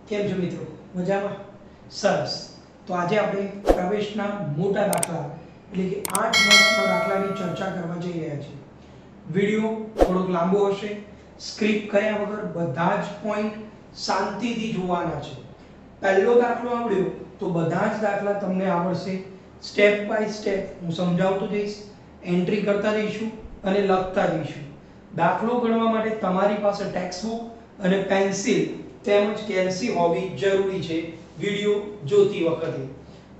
કેમ છો મિત્રો? મજામાં? સરસ. તો આજે આપણે પ્રવેશના મોટા દાખલા એટલે કે 8 માર્ક્સના દાખલાની ચર્ચા કરવા જઈ રહ્યા છીએ. વિડિયો થોડોક લાંબો હશે. સ્ક્રિપ્ટ કર્યા વગર બધા જ પોઈન્ટ શાંતિથી જોવાના છે. પહેલો દાખલો આવડ્યો તો બધા જ દાખલા તમને આવડશે. સ્ટેપ બાય સ્ટેપ હું સમજાવતો જઈશ, એન્ટ્રી કરતા જઈશું અને લખતા જઈશું. દાખલો ગણવા માટે તમારી પાસે ટેક્સ્ટબુક અને પેન્સિલ તેમજ કેલ્સી હોવી જરૂરી છે વિડિયો જોતી વખતે.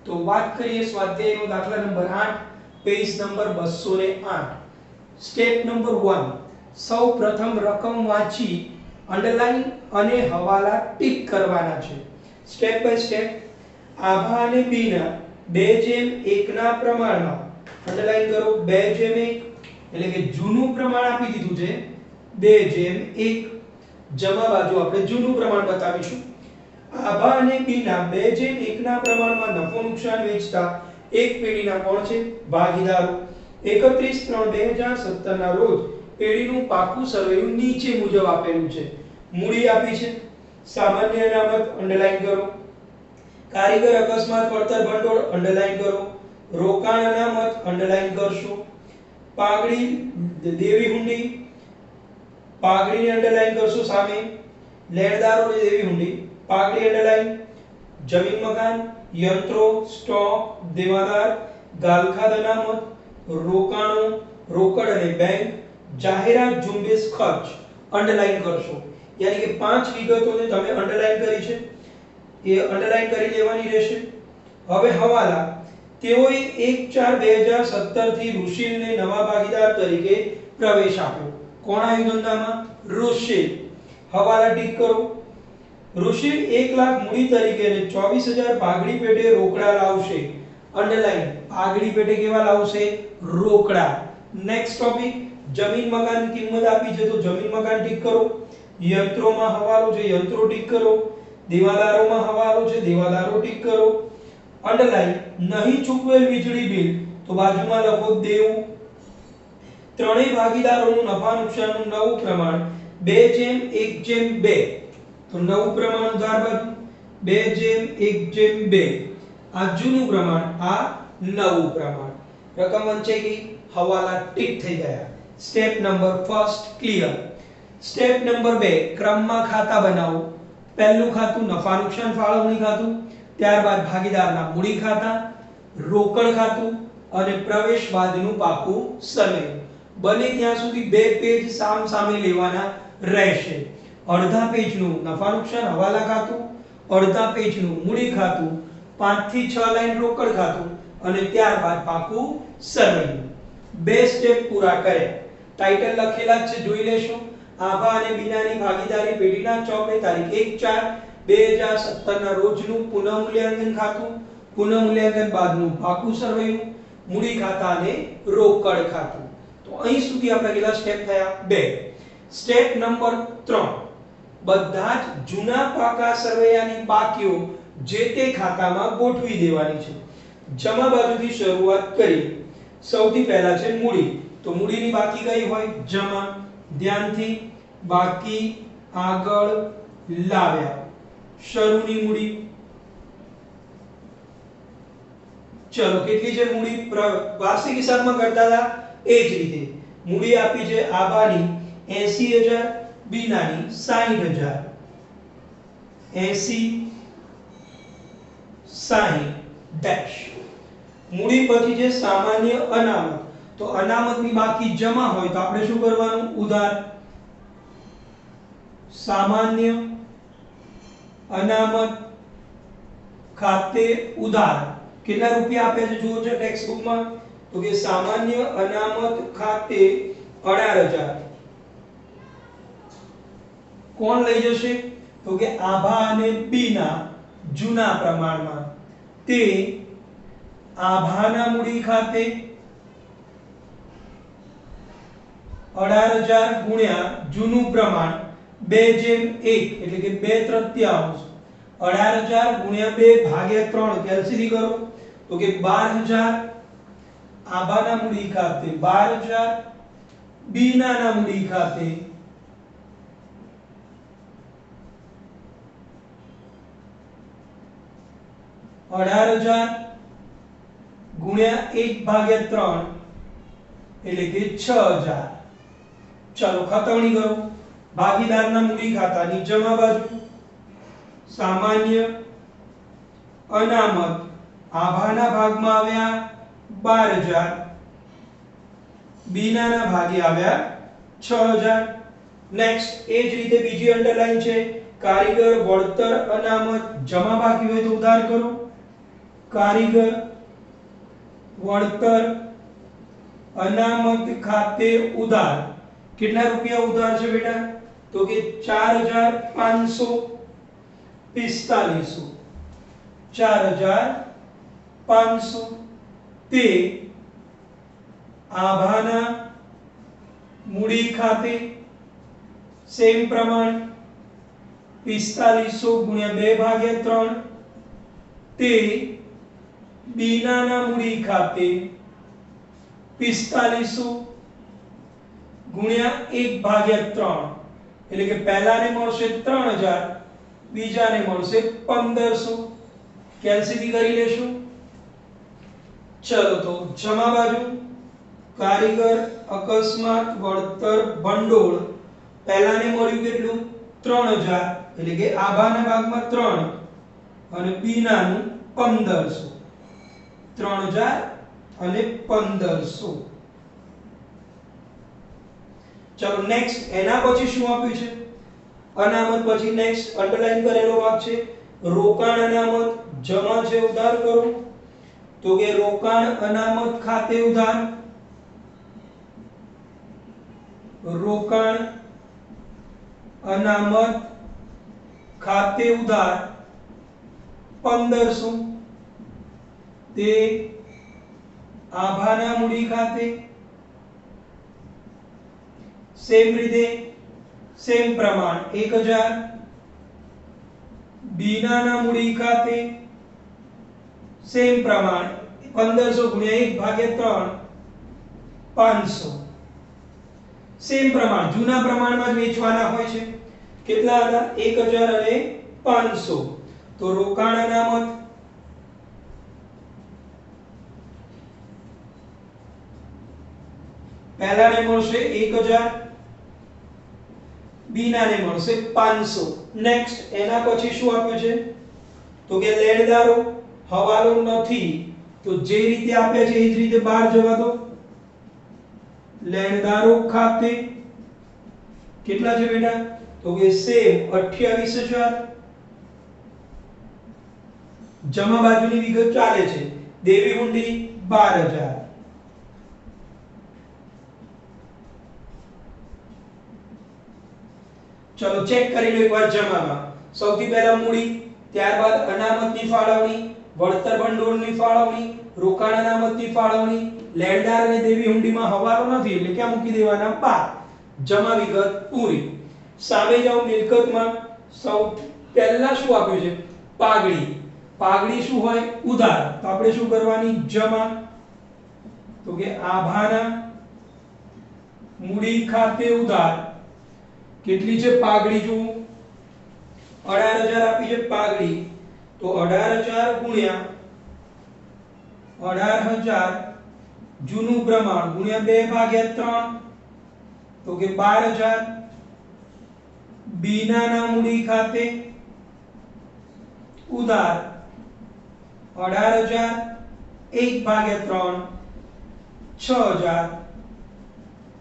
તો વાત કરીએ સ્વાધ્યાયનો દાખલા number 8, page number 208. Step number 1, સૌ પ્રથમ રકમ વાંચી અંડરલાઈન અને હવાલા ટીક કરવાના છે. સ્ટેપ બાય સ્ટેપ આભા અને બીના 2:1 ના પ્રમાણમાં અંડરલાઈન કરો. 2:1 એટલે કે જૂનું પ્રમાણ આપી દીધું છે 2:1. જમા બાજુ આપણે જૂનું પ્રમાણ બતાવીશું. આભા અને બીના 2:1 ના પ્રમાણમાં નફો નુકસાન વેચતા એક પેઢીના કોણ છે? ભાગીદારો. 31/3/2017 ના રોજ પેઢીનું પાકું સરવૈયું નીચે મુજબ આપેલું છે. મૂડી આપી છે. સામાન્ય અનામત અંડરલાઈન કરો. કારીગર અકસ્માત વળતર ભંડોળ અંડરલાઈન કરો. રોકાણ અનામત અંડરલાઈન કરશો. પાઘડી દેવી હુંડી, પાઘડીને અંડરલાઈન કરશો સામે. લેણદારોને દેવી હુંડી, પાઘડી અંડરલાઈન. જમીન મકાન, યંત્રો, સ્ટોક, દેવાદાર, ગાલખાદ અનામત, રોકાણો, રોકડ અને બેંક, જાહેરાત ઝુંબેશ ખર્ચ અંડરલાઈન કરશો. યાની કે 5 વિગતોને તમે અંડરલાઈન કરી છે એ અંડરલાઈન કરી દેવાની રહેશે. હવે હવાલા. તેઓએ 1/4/2017 થી ઋષિલને નવા ભાગીદાર તરીકે પ્રવેશ આપ્યો. કોણ આવ્યું ધંધામાં? ઋષિલ. હવાલા ટીક કરો. ઋષિલ 1 લાખ મૂડી તરીકે અને 24,000 પાઘડી પેટે રોકડા લાવશે. અંડરલાઈન. પાઘડી પેટે કેવા લાવશે? રોકડા. નેક્સ્ટ ટોપિક, જમીન મકાન કિંમત આપી છે તો જમીન મકાન ટીક કરો. યંત્રોમાં હવાલો છે, યંત્રો ટીક કરો. દેવાદારોમાં હવાલો છે, દેવાદારો ટીક કરો. અંડરલાઈન. નહીં ચૂકવેલ વીજળી બિલ તો બાજુમાં લખો દેવું. ત્રણેય ભાગીદારોનું નફા નુકસાનનું નવું પ્રમાણ 2:1:2. તો નવું પ્રમાણ ઉધાર બાજુ 2:1:2. આ જૂનું પ્રમાણ, આ નવું પ્રમાણ. રકમ વંચાઈ ગઈ, હવાલા ટીક થઈ ગયા. Step number 1 clear. Step number 2, ક્રમમાં ખાતા બનાવો. પહેલું ખાતું નફા નુકસાન ફાળવણી ખાતું, ત્યારબાદ ભાગીદારના મૂડી ખાતા, રોકડ ખાતું અને પ્રવેશ બાદનું પાકું સરવૈયું. બને ત્યાં સુધી 2 પેજ સામ સામે લેવાના રહેશે. અડધા પેજનું નફા નુકસાન હવાલા ખાતું, અડધા પેજનું મૂડી ખાતું, 5 થી 6 લાઈન રોકડ ખાતું અને ત્યારબાદ પાકું સરવૈયું. 2 સ્ટેપ પૂરા કર્યા. ટાઇટલ લખેલા જ છે, જોઈ લેશો. આભા અને બીનાની ભાગીદારી પેઢીના ચોકને તારીખ 1/4/2017 ના રોજનું પુનઃમૂલ્યાંકન ખાતું, પુનઃમૂલ્યાંકન બાદનું પાકું સરવૈયું, મૂડી ખાતા અને રોકડ ખાતું. તો અહીં સુધી આપણે કેટલા સ્ટેપ થયા? 2. સ્ટેપ નંબર 3, બધા જ જૂના પાકા સરવૈયાની બાકીઓ જે તે ખાતામાં ગોઠવી દેવાની છે. જમા બાજુથી શરૂઆત કરી. સૌથી પહેલા છે મૂડી. તો મૂડીની બાકી કઈ હોય? જમા. ધ્યાનથી બાકી આગળ લાવ્યા. શરૂની મૂડી. ચલો કેટલી છે મૂડી? વાર્ષિક હિસાબમાં કરતા હતા એ જ રીતે મૂડી આપી છે આબાની 80,000, બીનાની 60,000. 80 60 ડેશ. મૂડી પછી છે સામાન્ય અનામત. તો અનામતની બાકી જમા હોય તો આપણે શું કરવાનું? ઉધાર. સામાન્ય અનામત ખાતે ઉધાર. કેટલા રૂપિયા આપ્યા છે જુઓ છો ટેક્સ્ટબુકમાં? તો કે સામાન્ય અનામત ખાતે 18,000. કોણ લઈ જશે? તો કે આભા અને બીના જૂના પ્રમાણમાં. તે આભાના મૂડી ખાતે 18,000 ગુણ્યા જૂનું પ્રમાણ 2:1 એટલે કે 2/3. 18,000 ગુણ્યા 2 ભાગ્યા 3 કેલ્સીથી કરો તો કે 12,000 આભાના મૂડી ખાતે, 12,000 બીનાના મૂડી ખાતે 18,000 ગુણ્યા 1/3 એટલે કે 6,000. ચાલો ખતવણી કરો. ભાગીદારના મૂડી ખાતાની જમા બાજુ સામાન્ય અનામત આભાના ભાગમાં આવ્યા 12,000, બીનાના ભાગે આવ્યા 6,000. નેક્સ્ટ એ જ રીતે બીજી અંડરલાઈન છે કારીગર વળતર અનામત જમા બાકી હોય તો ઉધાર કરો. કારીગર વળતર અનામત ખાતે ઉધાર. કેટલા રૂપિયા ઉધાર છે બેટા? તો કે 4,545. 4,500 તે આભાના મૂડી ખાતે સેમ પ્રમાણ 4500 ગુણ્યા 2/3 તે બીનાના મૂડી ખાતે 4500 ગુણ્યા 1/3 એટલે કે પહેલાને મળશે 3000, બીજાને મળશે 1500. કેલ્સીટી કરી લેશું. ચલો તો જમા બાજુ કારીગર અકસ્માત વળતર ભંડોળ પહેલાને મળ્યું કેટલું? 3000 એટલે કે આભાના ભાગમાં 3 અને બીનાનું 1500. 3000 અને 1500. ચલો નેક્સ્ટ એના પછી શું આપ્યું છે? અનામત પછી નેક્સ્ટ અંડરલાઈન કરેલો ભાગ છે રોકાણ અનામત જમા છે ઉધાર કરો. તો કે રોકાણ અનામત ખાતે ઉધાર. રોકાણ અનામત ખાતે ઉધાર 1500 તે આભાના મૂડી ખાતે સેમ રીતે સેમ પ્રમાણ 1000, બીનાના મૂડી ખાતે સેમ પ્રમાણ 1500 ગુણ્યા 1/3 500. સેમ પ્રમાણ જૂના પ્રમાણમાં જ વેચવાના હોય છે. કેટલા હતા? 1000 અને 500. તો રોકાણ અનામત પહેલાને મળશે 1000, બીનાને મળશે 500. નેક્સ્ટ એના પછી શું આપ્યું છે? તો કે લેણદારો હવાલો નથી તો જે રીતે આપ્યા છે એ જ રીતે બહાર જવા દો. લેણદારો ખાતે કેટલા છે બેટા? તો કે સેમ 28000. જમા બાજુની વિગત ચાલે છે. દેવી હુંડી 12000. ચલો ચેક કરી લો એકવાર જમામાં. સૌથી પહેલા મૂડી, ત્યારબાદ અનામતની ફાળવણી, વળતર ભંડોળની ફાળવણી, રોકાણ અનામતની ફાળવણી, લેણદાર અને દેવી હુંડીમાં હવાલો નથી એટલે ક્યાં મૂકી દેવાના? 12. જમા વિગત પૂરી. સામે જાઓ મિલકતમાં. સૌ પહેલા શું આપ્યું છે? પાઘડી. પાઘડી શું હોય? ઉધાર. તો આપણે શું કરવાની? જમા. તો કે આભાના મૂડી ખાતે ઉધાર. કેટલી છે પાઘડી? જો 18000 આપી છે પાઘડી. તો 18000 ગુણ્યા 18000 જૂનું પ્રમાણ ગુણ્યા 2/3 તો કે 12000. બીનાના મૂડી ખાતે ઉધાર 18000 1/3 6000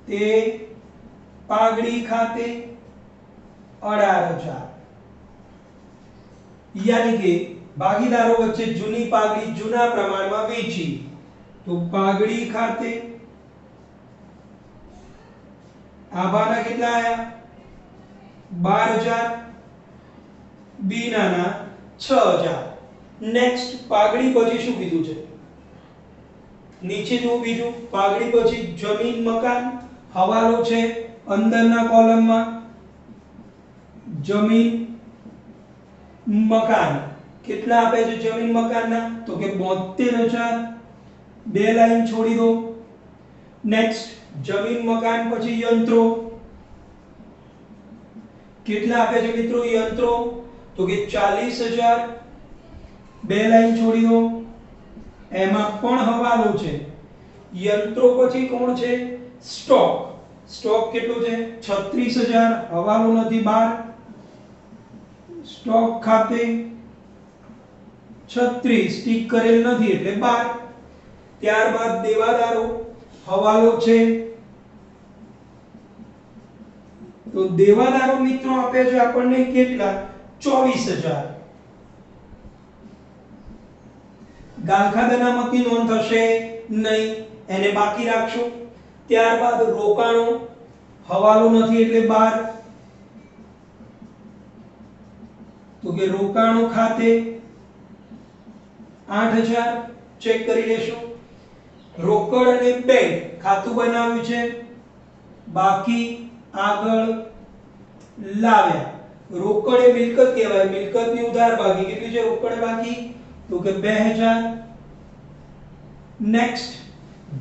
તે પાઘડી ખાતે 18000. यानी कि भागीदारों वच्चे जूनी पागड़ी जूना प्रमाण में वेची तो पागड़ी खाते आभाना कितना आया 12000 बीनाना 6000. नेक्स्ट पागड़ी પછી શું કીધું છે? નીચે જો બીજું પાગડી પછી જમીન મકાન હવાલો છે અંદરના કોલમમાં. જમીન મકાન કેટલા આપે છે જમીન મકાનના? તો કે 72000. બે લાઈન છોડી દો. નેક્સ્ટ જમીન મકાન પછી યંત્રો કેટલા આપે છે મિત્રો? યંત્રો તો કે 40000. બે લાઈન છોડી દો, એમાં પણ હવાલો છે. યંત્રો પછી કોણ છે? સ્ટોક. સ્ટોક કેટલો છે? 36000. હવાલો નથી 12. સ્ટોક ખાતે 36 ટીક કરેલ નથી એટલે 12. ત્યારબાદ દેવાદારો, હવાલો છે તો દેવાદારો મિત્રો આપે છે આપણને કેટલા? 24000. ગાલખાદ અનામતની નોંધ થશે નહીં, એને બાકી રાખશું. ત્યારબાદ રોકાણો, હવાલો નથી એટલે 12. તો કે રોકાણો ખાતે 8000 ચેક કરી લેશું. રોકડ અને બેંક ખાતું બનાવ્યું છે, બાકી આગળ લાવ્યા. રોકડ એ મિલકત કહેવાય, મિલકતની ઉધાર બાકી કેટલી છે? રોકડ બાકી તો કે 2000. નેક્સ્ટ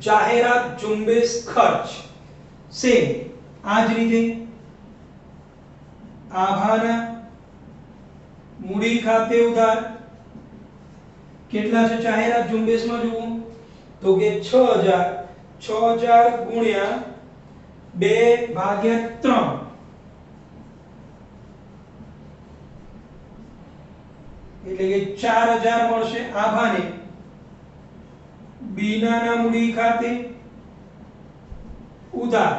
જાહેરાત ઝુંબેશ ખર્ચ, સેમ આ જ રીતે આભાના મૂડી ખાતે ઉધાર કેટલા છે? જાહેરાત ઝુંબેશમાં જુઓ તો કે 6000. 6000 ગુણ્યા 2/3 એટલે કે 4000 મળશે આભાને. બીનાના મૂડી ખાતે ઉધાર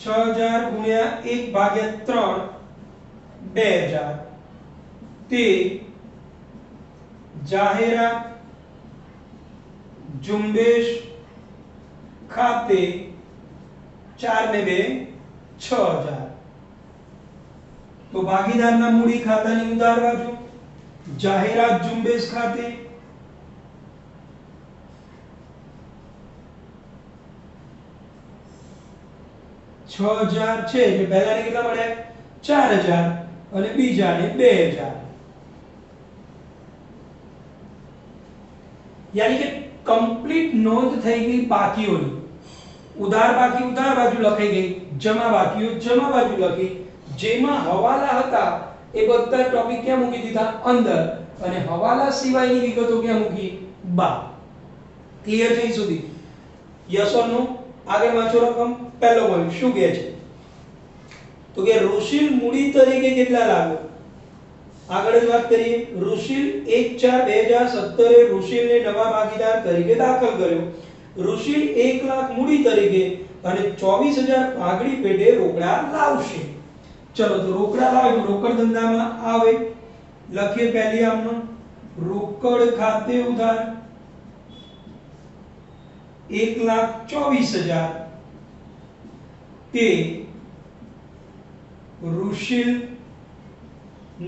6000 ગુણ્યા 1/3 2000 તે જાહેરાત ઝુંબેશ ખાતે 4 ને 2 6000. તો ભાગીદારના મૂડી ખાતાની ઉધાર બાજુ જાહેરાત ઝુંબેશ ખાતે 6000 છે એટલે પહેલાને કેટલા મળ્યા? 4000 અને બીજાને 2000. यानी कि कंप्लीट नोंध થઈ ગઈ બાકીઓની. ઉધાર બાકી ઉધાર બાજુ લખાઈ ગઈ, જમા બાકીઓ જમા બાજુ લખી. જેમાં હવાલા હતા એ બધા ટોપિક ક્યાં મૂકી દીધા? અંદર. અને હવાલા સિવાયની વિગતો ક્યાં મૂકી? બહાર. ક્લિયર છે સુધી? યસ ઓર નો? આગળ વાંચો રકમ. પહેલો પોઈન્ટ શું કહે છે? તો કે ઋષિલ મૂડી તરીકે કેટલા લાવ્યો? આગળ જ વાત કરીએ. ઋષિલ 1/4/2017 એ ઋષિલને નવા ભાગીદાર તરીકે દાખલ કર્યો. ઋષિલ 1 લાખ મૂડી તરીકે અને 24000 ભાગડી પેટે રોકડા લાવશે. ચલો તો રોકડા લાવે રોકડ ધંધામાં આવે. લખીએ પહેલી આમનો રોકડ ખાતે ઉધાર 1,24,000 તે ઋષિલ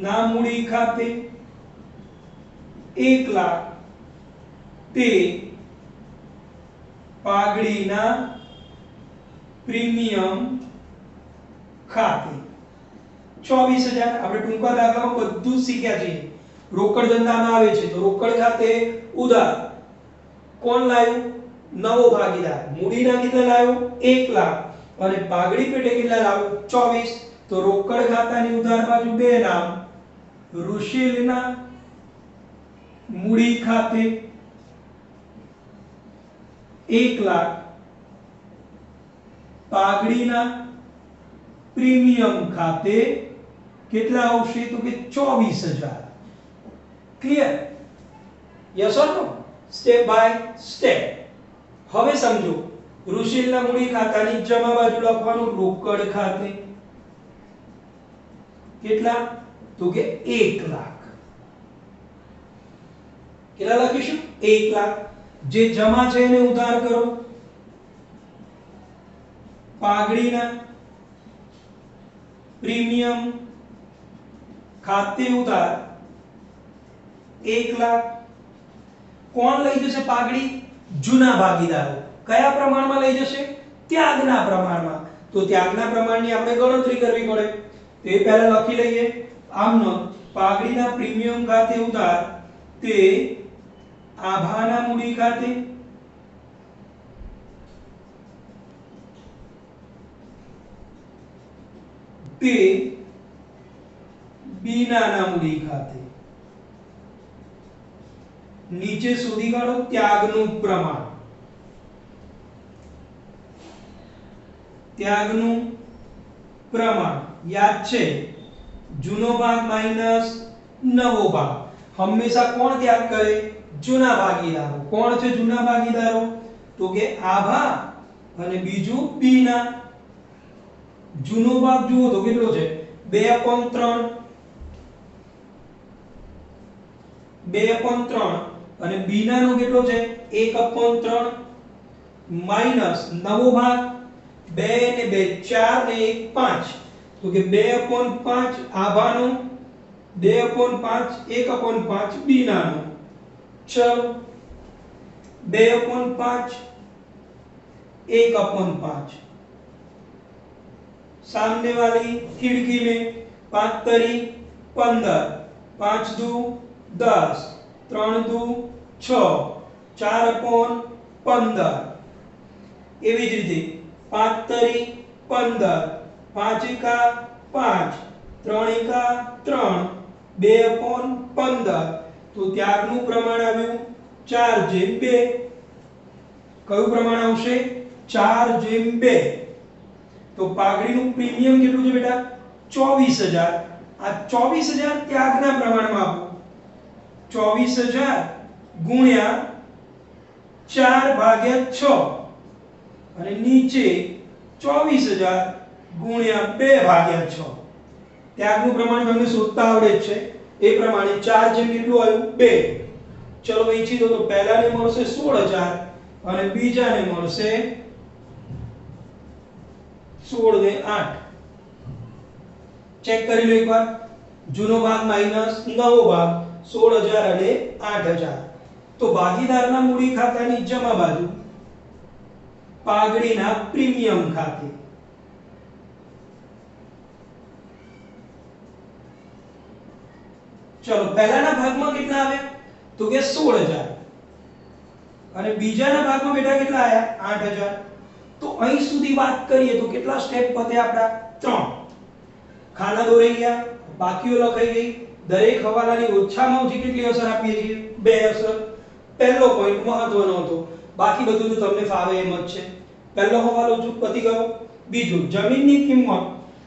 ના મૂડી ખાતે 1 લાખ તે પાઘડીના પ્રીમિયમ ખાતે 24000. આપણે ટૂંકા દાખલામાં બધું શીખ્યા છીએ. રોકડ ધંધામાં આવે છે તો રોકડ ખાતે ઉધાર કોણ લાવ્યું? નવો ભાગીદાર. મૂડીના કેટલા લાવ્યો? 1 લાખ અને પાઘડી પેટે કેટલા લાવ્યો? 24. તો રોકડ ખાતાની ઉધાર બાજુ બે નામ. ઋષિલના મૂડી ખાતે 1 લાખ પાઘડીના પ્રીમિયમ ખાતે કેટલા આવશે? તો કે 24000. Clear? Yes or no? Step by step. હવે સમજો. ઋષિલના મૂડી ખાતાની જમા બાજુ લખવાનું રોકડ ખાતે કેટલા? તો કે 1 લાખ. કેટલા લખીશું? 1 લાખ. જે જમા છે એને ઉધાર કરો. પાઘડીના પ્રીમિયમ ખાતે ઉધાર 1 લાખ. કોણ લઈ જશે પાઘડી? જૂના ભાગીદારો. કયા પ્રમાણમાં લઈ જશે? ત્યાગના પ્રમાણમાં. તો ત્યાગના પ્રમાણની આપણે ગણતરી કરવી પડે. તો એ પહેલા લખી લઈએ. આમનો પાઘડીના પ્રીમિયમ ખાતે ઉધાર તે આભાના મૂડી ખાતે તે બીનાના મૂડી ખાતે નીચે શોધી કાઢો ત્યાગનું પ્રમાણ. ત્યાગનું પ્રમાણ યાદ છે, જૂનો ભાગ માઈનસ નવો ભાગ. હંમેશા કોણ ત્યાગ કરે? જૂના ભાગીદારો. કોણ છે જૂના ભાગીદારો? તો કે આભા અને બીજું બી ના. જૂનો ભાગ જુઓ તો કેટલો છે? 2/3. 2/3 અને બી ના નો કેટલો છે? 1/3 માઈનસ નવો ભાગ 2 ને 2 4 ને 1 5. તો કે 2/5 આભાનો, 2/5 1/5 બી નાનો. चलो 2/5 1/5 सामने वाली खिड़की में 5 तरी 15 5 दू 10 3 दू 6 4/15 એવી જ રીતે 5 તરી 15 5 એકા 5 3 એકા 3 2/15. તો ત્યાગનું પ્રમાણ આવ્યું 4/2. કયું પ્રમાણ આવશે? 4/2. તો પાઘડીનું પ્રીમિયમ કેટલું છે બેટા? 24000. આ 24000 ત્યાગના પ્રમાણમાં આપો. 24000 ગુણ્યા 4/6 અને નીચે 24000 ગુણ્યા 2/6. ત્યાગનું પ્રમાણ તમને શોધતા આવડે જ છે. એ પ્રમાણે 4 જેમ કેટલું આવ્યું? 2. ચલો વેચી દો. તો પહેલાને મળશે 16000 અને બીજાને મળશે 16 ને 8. ચેક કરી લો એકવાર. જૂનો ભાગ માઈનસ નવો ભાગ 16000 અને 8000. તો ભાગીદારના મૂડી ખાતાની જમા બાજુ પાઘડીના પ્રીમિયમ ખાતે. चलो पहलाना भागમાં કેટલા આવ્યા? તો કે 16000 અને બીજાના ભાગમાં બેટા કેટલા આયા? 8000. તો અહીં સુધી વાત કરીએ તો કેટલા સ્ટેપ પતે આપડા? 3. ખાના દોરાઈ ગયા, બાકીઓ લખાઈ ગઈ. દરેક હવાલાની ઓછામાં ઓછી કેટલી અસર આપીએ છીએ? 2 અસર. પહેલો પોઈન્ટ મહત્વનો હતો, બાકી બધું તો તમને ફાવે એમ જ છે. પહેલો હવાલો પતી ગયો. બીજું, જમીનની કિંમત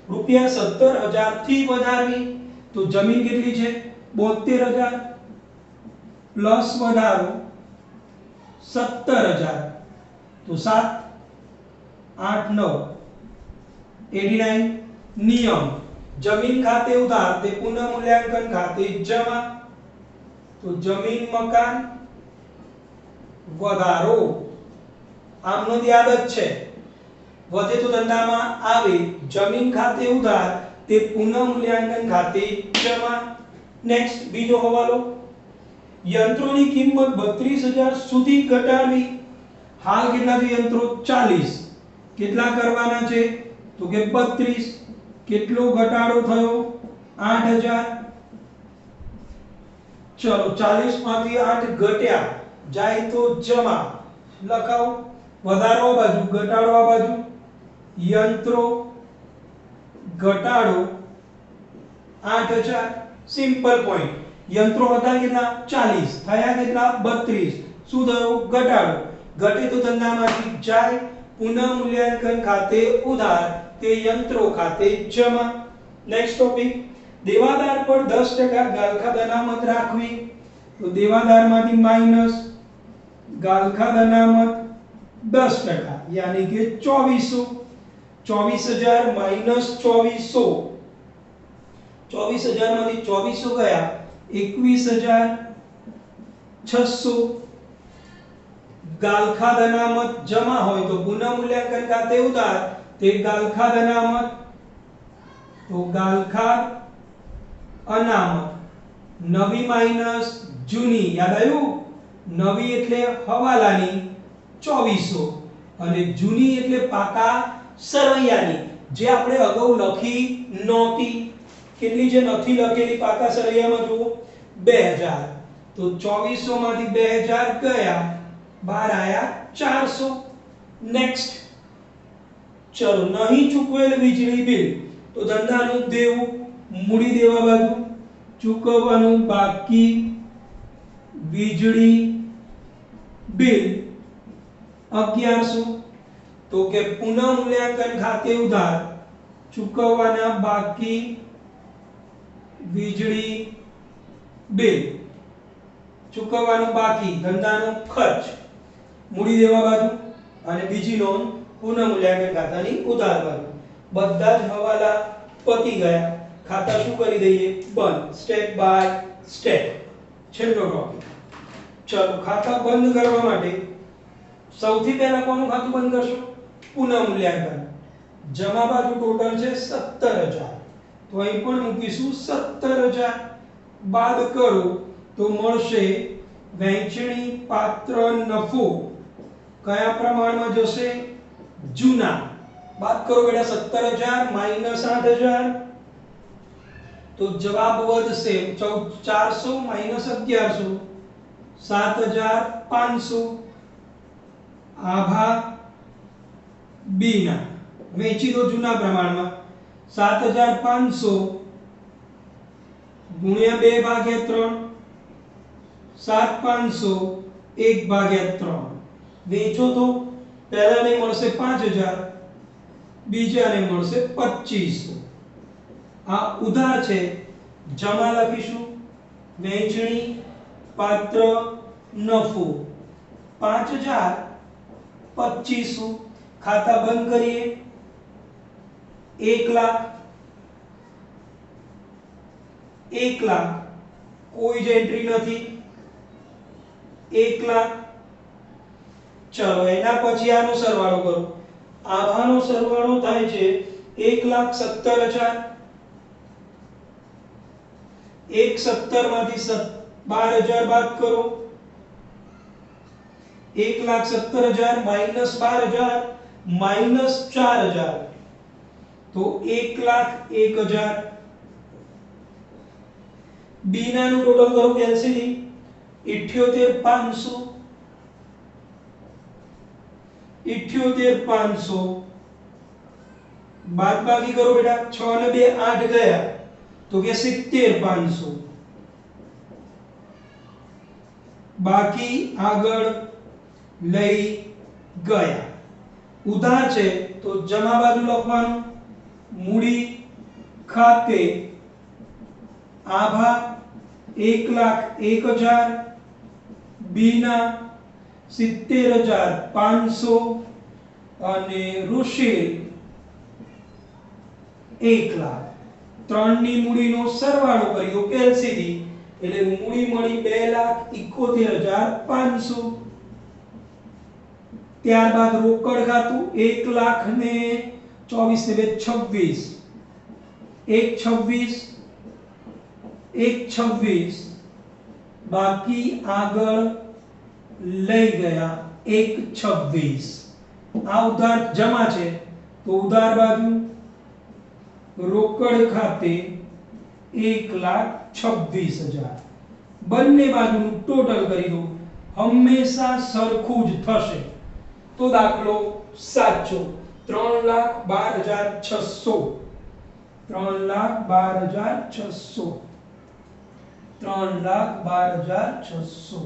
₹17000 થી વધારવી. તો જમીન કેટલી છે? 72000 પ્લસ વધારો 17000. તો 7 8 9 89. નિયમ, જમીન ખાતે ઉધાર તે પુનઃ મૂલ્યાંકન ખાતે જમા. તો જમીન મકાન વધારો આમનો યાદ જ છે. વધે તો ધંધામાં આવે. જમીન ખાતે ઉધાર તે પુનઃ મૂલ્યાંકન ખાતે જમા. નેક્સ્ટ બીજો હવાલો, યંત્રોની કિંમત 32000 સુધી ઘટાડવી. હાલ કેટલા છે યંત્રો? 40. કેટલા કરવાના છે? તો કે 32. કેટલો ઘટાડો થયો? 8000. ચલો 40 માંથી 8 ઘટ્યા જાય તો જમા. લખાવો. વધારો આ બાજુ, ઘટાડો આ બાજુ. યંત્રો ઘટાડો 8000. Simple point. યંત્રો હતા કેટલા? 40. થયા કેટલા? 32. શું થયું? ઘટાડો. ઘટે તો ધંધામાંથી જાય. પુનઃ મૂલ્યાંકન ખાતે ઉધાર તે યંત્રો ખાતે જમા. નેક્સ્ટ ટોપિક, દેવાદાર પર 10% ગાલખાદ અનામત રાખવી. તો દેવાદારમાંથી માઈનસ ગાલખાદ અનામત 10%, यानी कि 2400. 24000 माइनस 2400. 24000 માંથી 2400 ગયા 21600. ગાલખાદ અનામત જમા હોય તો પુનઃ મૂલ્યાંકન ખાતે ઉધાર તે ગાલખાદ અનામત. તો ગાલખાદ અનામત નવી માઈનસ જૂની. યાદ આવ્યું? નવી એટલે હવાલાની 2400 અને જૂની એટલે પાકા સરવૈયાની, જે આપણે અગાઉ લખી નહોતી. કેટલી જે નથી લખેલી પાકા સરવૈયામાં જુઓ 2000. તો 2400 માંથી 2000 ગયા, બાર આયા 400. નેક્સ્ટ, ચલો નહીં ચૂકવેલ વીજળી બિલ. તો ધંધાનું દેવું મૂડી દેવા બાજુ, ચૂકવવાનું બાકી વીજળી બિલ 1100 તો કે પુનઃ મૂલ્યાંકન ખાતે ઉધાર ચૂકવવાના બાકી વીજળી બિલ ચૂકવવાનું બાકી ધંધાનો ખર્ચ મૂડી દેવા બાજુ અને બીજી નોંધ પુનઃ મૂલ્યાંકન ખાતાની ઉધાર બાજુ બધા જ હવાલા પતી ગયા ખાતા શું કરી દઈએ બંધ સ્ટેપ બાય સ્ટેપ છેલ્લો ટોપિક ચલો ખાતા બંધ કરવા માટે સૌથી પહેલા કોનું ખાતું બંધ કરશો પુનઃ મૂલ્યાંકન જમા બાજુ ટોટલ છે 17000 તો અહીં પણ મૂકીશું 17000 બાદ કરો તો મળશે વહેંચણી પાત્ર નફો કયા પ્રમાણમાં જશે જૂના બાદ કરો બેટા 17000 માઈનસ 8000 તો જવાબ વધશે 400 માઈનસ 1100 7500 આભા બીના વેચી દો જૂના પ્રમાણમાં 7500 ગુણ્યા 2 ભાગ્યા 3 7500 1 ભાગ્યા 3 વેચો તો પહેલાને મળશે 5000 બીજાને મળશે 2500 આ ઉધાર છે જમા લખીશું વેચણી પાત્ર નફો 5000 2500 खाता बंद करिए 1 लाख 1 लाख कोई ज एंट्री नहीं 1 लाख चलो एना પછી આનો સરવાળો કરો આભાનો સરવાળો થાય છે 1,70,000 170 માંથી 12000 બાદ કરો 1,70,000 माइनस 12000 माइनस 4000 तो 1,01,000 बीना નું ટોટલ કરો કેલ્સીની 78500 78500 बाद बाकी करो बेटा 6 ने 2 8 गया तो के 70500 बाकी આગળ લઈ ગયા ઉધાર છે તો જમા બાજુ લખવાનું મૂડી ખાતે આભા 1,01,000 બીના 70500 અને ઋષિલ 1 લાખ ત્રણની મૂડીનો સરવાળો કર્યો કેલ્સીથી એટલે મૂડી મળી 2,71,500 ત્યારબાદ રોકડ ખાતું 1 લાખ ને 24 ને 26 126 126 બાકી આગળ લઈ ગયા 126 આ ઉધાર જમા છે તો ઉધાર બાજુ રોકડ ખાતે 1,26,000 બંને બાજુનું ટોટલ કરી દો હંમેશા સરખું જ થશે तो दाखलो साचो 3,12,600 3,12,600 3,12,600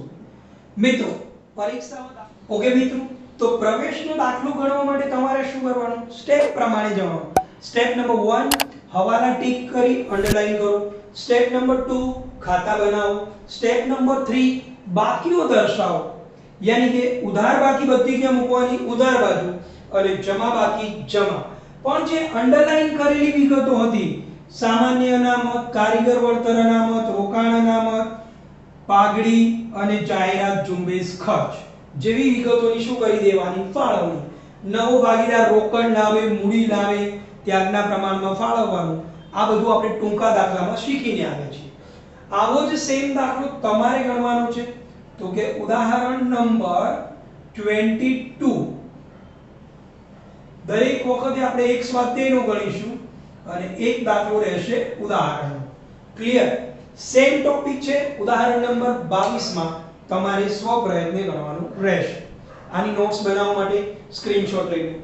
મિત્રો પરીક્ષામાં ઓકે મિત્રો તો પ્રવેશનો દાખલો ગણવા માટે તમારે શું કરવાનું સ્ટેપ પ્રમાણે જવાનું સ્ટેપ નંબર 1 હવાલા ટિક કરી અંડરલાઈન કરો સ્ટેપ નંબર 2 खाता बनाओ स्टेप नंबर 3 बाकीओ दर्शाओ यानी कि उधार बाकी बધી કે મૂકવાની ઉધાર બાજુ અને જમા બાકી જમા પણ જે અંડરલાઈન કરેલી વિગતો હતી સામાન્ય અનામત કારીગર વળતર અનામત રોકાણ અનામત પાઘડી અને જાહેરાત ઝુંબેશ ખર્ચ જેવી વિગતોની શું કરી દેવાની ફાળવણી નવો ભાગીદાર રોકડ લાવે મૂડી લાવે ત્યાગના પ્રમાણમાં ફાળવવાનું આ બધું આપણે ટૂંકા દાખલામાં શીખીને આવે છે આવો જ સેમ દાખલો તમારે ગણવાનો છે तो के उदाहरण नंबर 22 દરેક વખતે આપણે એક સ્વાધ્યાયનો ગણીશું અને એક દાખલો રહેશે ઉદાહરણ ક્લિયર સેમ ટોપિક છે ઉદાહરણ નંબર 22 માં તમારે સ્વ પ્રયત્ને ગણવાનું રહેશે આની નોટ્સ બનાવવા માટે સ્ક્રીનશોટ લઈ લો